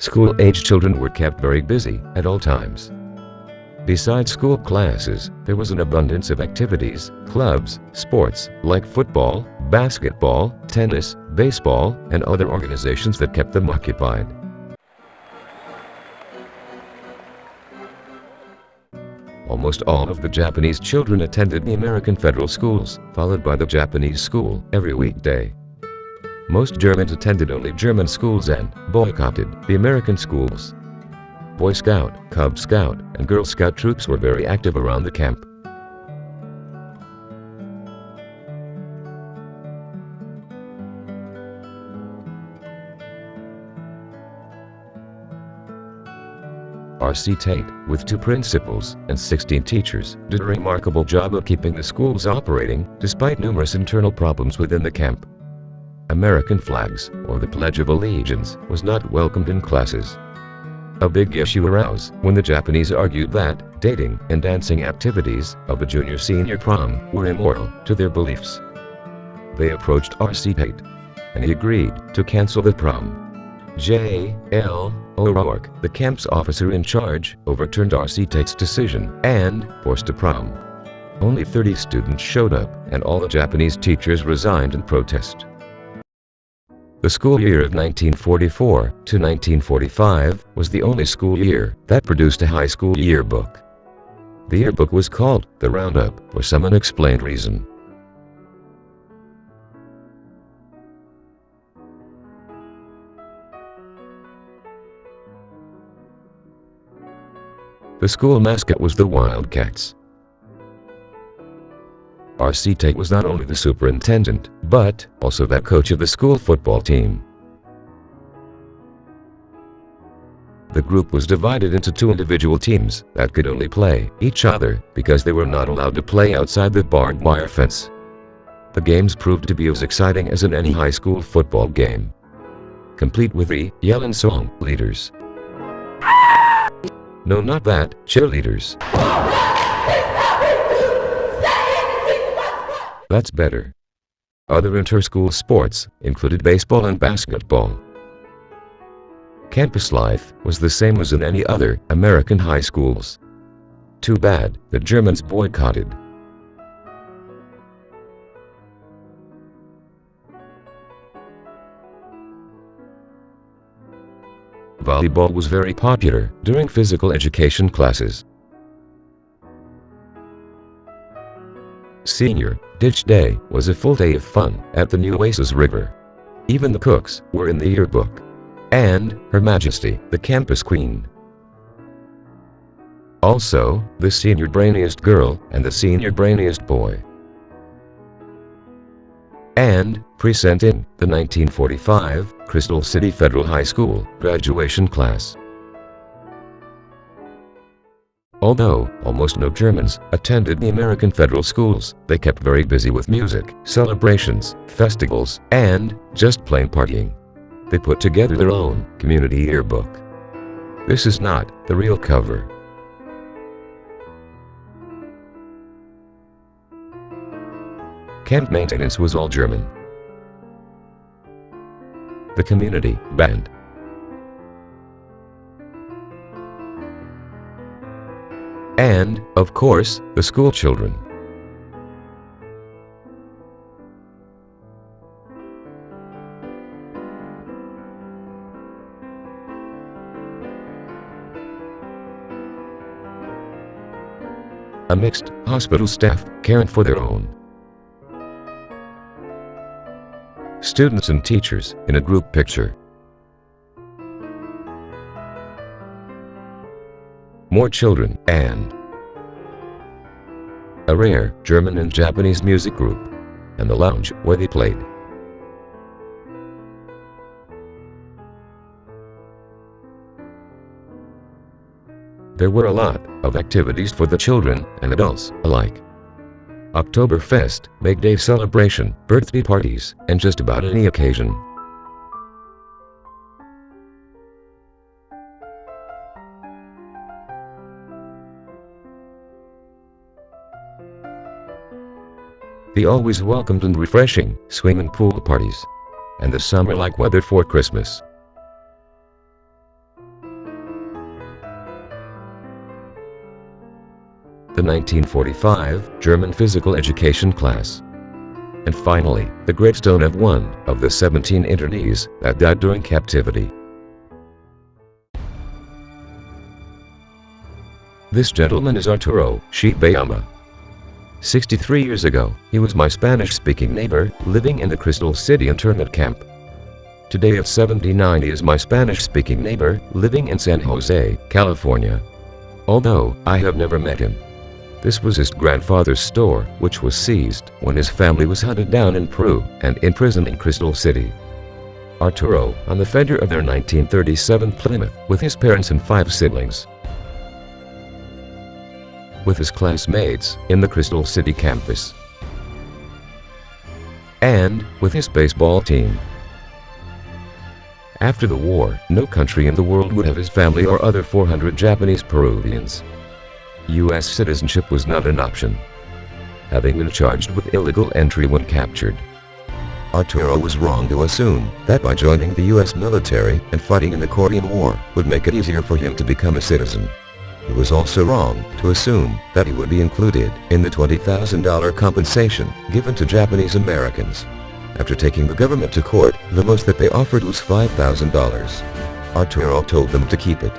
School-age children were kept very busy at all times. Besides school classes, there was an abundance of activities, clubs, sports, like football, basketball, tennis, baseball, and other organizations that kept them occupied. Almost all of the Japanese children attended the American federal schools, followed by the Japanese school, every weekday. Most Germans attended only German schools and boycotted the American schools. Boy Scout, Cub Scout, and Girl Scout troops were very active around the camp. R.C. Tate, with 2 principals and 16 teachers, did a remarkable job of keeping the schools operating, despite numerous internal problems within the camp. American flags, or the Pledge of Allegiance, was not welcomed in classes. A big issue arose when the Japanese argued that dating and dancing activities of the junior-senior prom were immoral to their beliefs. They approached R.C. Tate, and he agreed to cancel the prom. J.L. O'Rourke, the camp's officer in charge, overturned R.C. Tate's decision and forced a prom. Only 30 students showed up, and all the Japanese teachers resigned in protest. The school year of 1944 to 1945 was the only school year that produced a high school yearbook. The yearbook was called the Roundup for some unexplained reason. The school mascot was the Wildcats. R.C. Tate was not only the superintendent, but also the coach of the school football team. The group was divided into 2 individual teams that could only play each other because they were not allowed to play outside the barbed wire fence. The games proved to be as exciting as in any high school football game, complete with the yell-in song leaders. No, not that, cheerleaders. That's better. Other inter-school sports included baseball and basketball. Campus life was the same as in any other American high schools. Too bad the Germans boycotted. Volleyball was very popular during physical education classes. Senior Ditch Day was a full day of fun at the Nueces River. Even the cooks were in the yearbook. And Her Majesty, the campus queen. Also, the senior brainiest girl and the senior brainiest boy. And presenting the 1945 Crystal City Federal High School graduation class. Although almost no Germans attended the American federal schools, they kept very busy with music, celebrations, festivals, and just plain partying. They put together their own community yearbook. This is not the real cover. Camp maintenance was all German. The community band. And, of course, the school children. A mixed hospital staff caring for their own. Students and teachers in a group picture. More children and a rare German and Japanese music group, and the lounge where they played. There were a lot of activities for the children and adults alike. Oktoberfest, Big Day celebration, birthday parties, and just about any occasion. The always welcomed and refreshing swimming pool parties, and the summer-like weather for Christmas. the 1945 German physical education class. And finally, the gravestone of one of the 17 internees that died during captivity. This gentleman is Arturo Shibayama. 63 years ago, he was my Spanish-speaking neighbor living in the Crystal City internment camp. Today at 79, he is my Spanish-speaking neighbor living in San Jose, California. Although I have never met him. This was his grandfather's store, which was seized when his family was hunted down in Peru and imprisoned in Crystal City. Arturo, on the fender of their 1937 Plymouth, with his parents and 5 siblings. With his classmates in the Crystal City campus. And with his baseball team. After the war, no country in the world would have his family or other 400 Japanese Peruvians. U.S. citizenship was not an option, having been charged with illegal entry when captured. Arturo was wrong to assume that by joining the U.S. military and fighting in the Korean War would make it easier for him to become a citizen. He was also wrong to assume that he would be included in the $20,000 compensation given to Japanese Americans. After taking the government to court, the most that they offered was $5,000. Arturo told them to keep it.